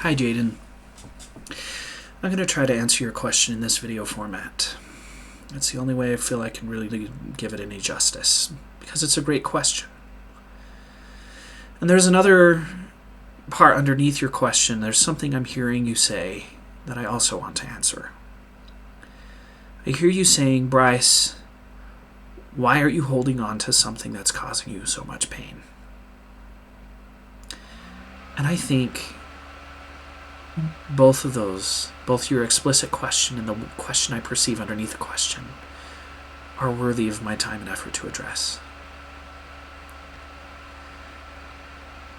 Hi, Jaden. I'm going to try to answer your question in this video format. It's the only way I feel I can really give it any justice, because it's a great question. And there's another part underneath your question. There's something I'm hearing you say that I also want to answer. I hear you saying, Bryce, why are you holding on to something that's causing you so much pain? And I think both of those, both your explicit question and the question I perceive underneath the question, are worthy of my time and effort to address.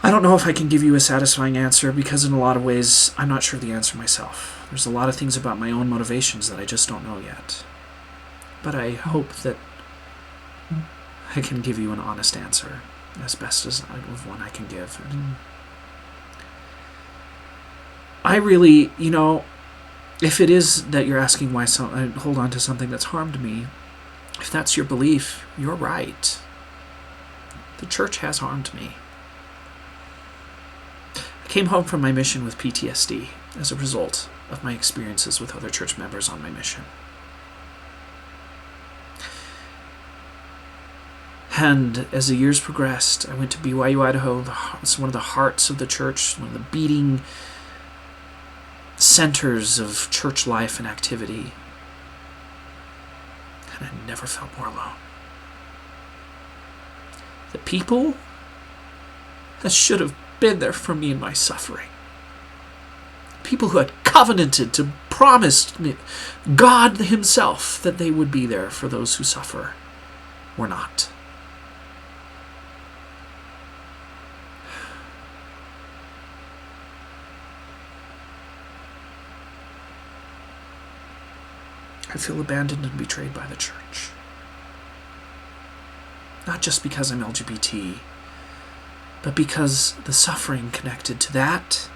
I don't know if I can give you a satisfying answer because in a lot of ways I'm not sure the answer myself. There's a lot of things about my own motivations that I just don't know yet. But I hope that I can give you an honest answer as best as one I can give. I really, if it is that you're asking why I hold on to something that's harmed me, if that's your belief, you're right. The church has harmed me. I came home from my mission with PTSD as a result of my experiences with other church members on my mission. And as the years progressed, I went to BYU, Idaho. It's one of the hearts of the church, one of the beating centers of church life and activity. And I never felt more alone. The people that should have been there for me in my suffering. People who had covenanted to promise me, God himself, that they would be there for those who suffer, were not. I feel abandoned and betrayed by the church. Not just because I'm LGBT, but because the suffering connected to that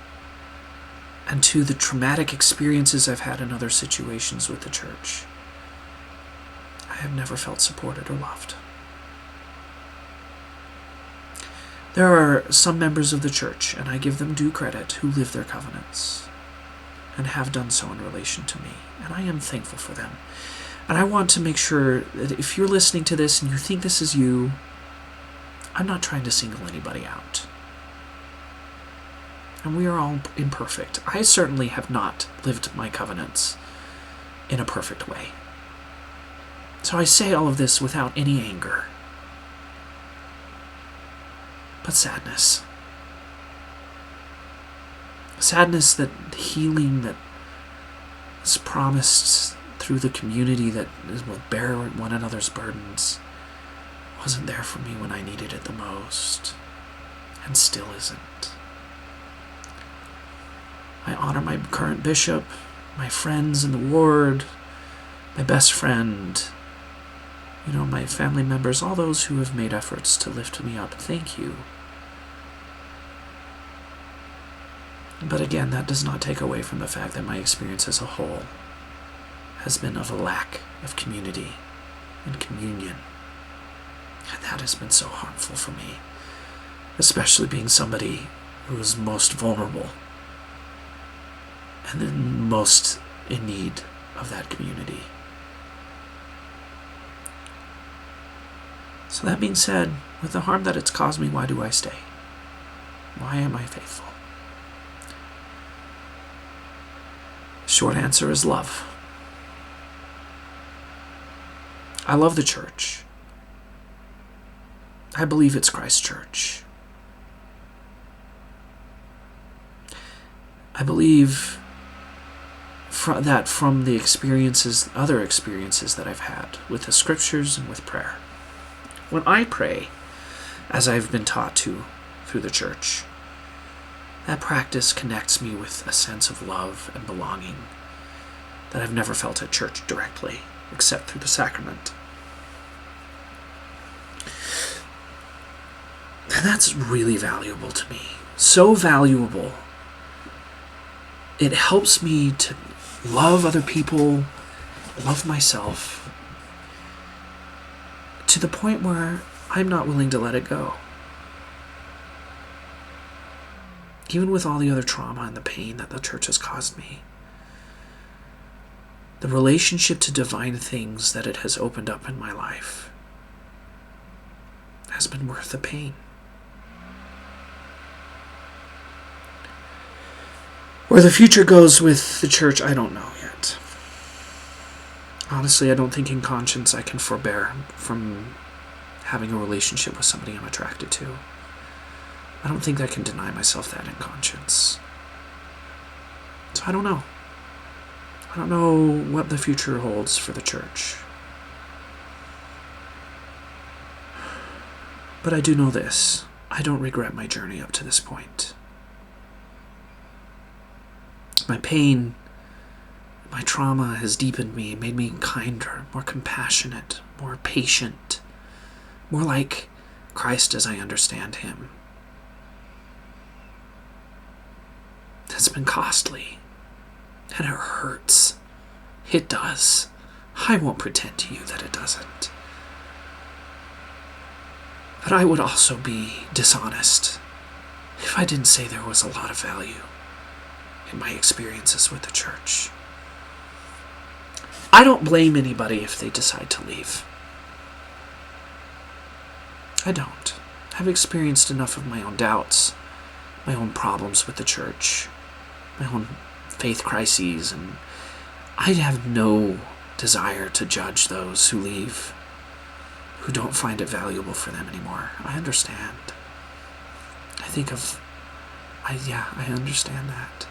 and to the traumatic experiences I've had in other situations with the church, I have never felt supported or loved. There are some members of the church, and I give them due credit, who live their covenants and have done so in relation to me, and I am thankful for them. And I want to make sure that if you're listening to this and you think this is you, I'm not trying to single anybody out. And we are all imperfect. I certainly have not lived my covenants in a perfect way. So I say all of this without any anger, but sadness. Sadness that the healing that is promised through the community that will bear one another's burdens wasn't there for me when I needed it the most, and still isn't. I honor my current bishop, my friends in the ward, my best friend, my family members, all those who have made efforts to lift me up. Thank you. But again, that does not take away from the fact that my experience as a whole has been of a lack of community and communion. And that has been so harmful for me, especially being somebody who is most vulnerable and then most in need of that community. So that being said, with the harm that it's caused me, why do I stay? Why am I faithful? Short answer is love. I love the church. I believe it's Christ's church. I believe that from the other experiences that I've had with the scriptures and with prayer. When I pray, as I've been taught to through the church, that practice connects me with a sense of love and belonging that I've never felt at church directly, except through the sacrament. And that's really valuable to me. So valuable. It helps me to love other people, love myself, to the point where I'm not willing to let it go. even with all the other trauma and the pain that the church has caused me, the relationship to divine things that it has opened up in my life has been worth the pain. Where the future goes with the church, I don't know yet. Honestly, I don't think in conscience I can forbear from having a relationship with somebody I'm attracted to. I don't think I can deny myself that in conscience. So I don't know. I don't know what the future holds for the church. But I do know this. I don't regret my journey up to this point. My pain, my trauma has deepened me, made me kinder, more compassionate, more patient, more like Christ as I understand him. It's been costly, and it hurts. It does. I won't pretend to you that it doesn't. But I would also be dishonest if I didn't say there was a lot of value in my experiences with the church. I don't blame anybody if they decide to leave. I don't. I've experienced enough of my own doubts, my own problems with the church, my own faith crises, and I have no desire to judge those who leave, who don't find it valuable for them anymore. I understand. I understand that.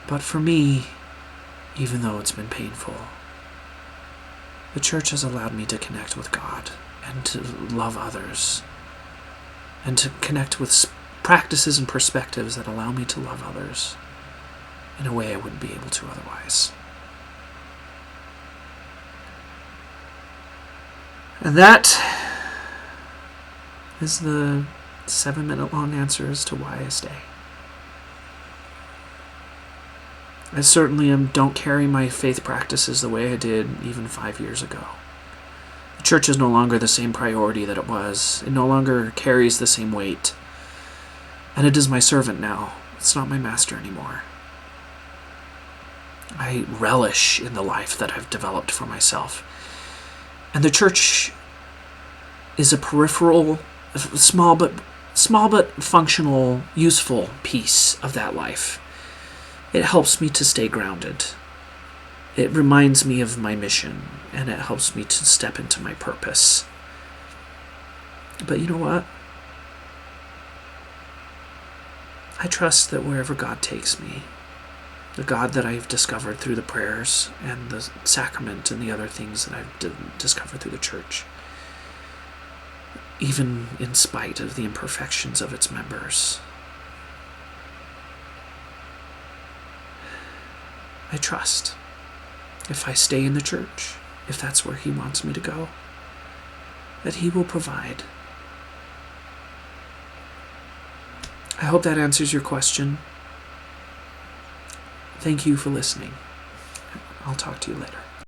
But for me, even though it's been painful, the church has allowed me to connect with God and to love others and to connect with practices and perspectives that allow me to love others in a way I wouldn't be able to otherwise. And that is the 7-minute long answer as to why I stay. I certainly don't carry my faith practices the way I did even 5 years ago. The church is no longer the same priority that it was. It no longer carries the same weight. And it is my servant now. It's not my master anymore. I relish in the life that I've developed for myself. And the church is a peripheral, small but functional, useful piece of that life. It helps me to stay grounded. It reminds me of my mission, and it helps me to step into my purpose. But you know what? I trust that wherever God takes me, the God that I've discovered through the prayers and the sacrament and the other things that I've discovered through the church, even in spite of the imperfections of its members, I trust if I stay in the church, if that's where he wants me to go, that he will provide. I hope that answers your question. Thank you for listening. I'll talk to you later.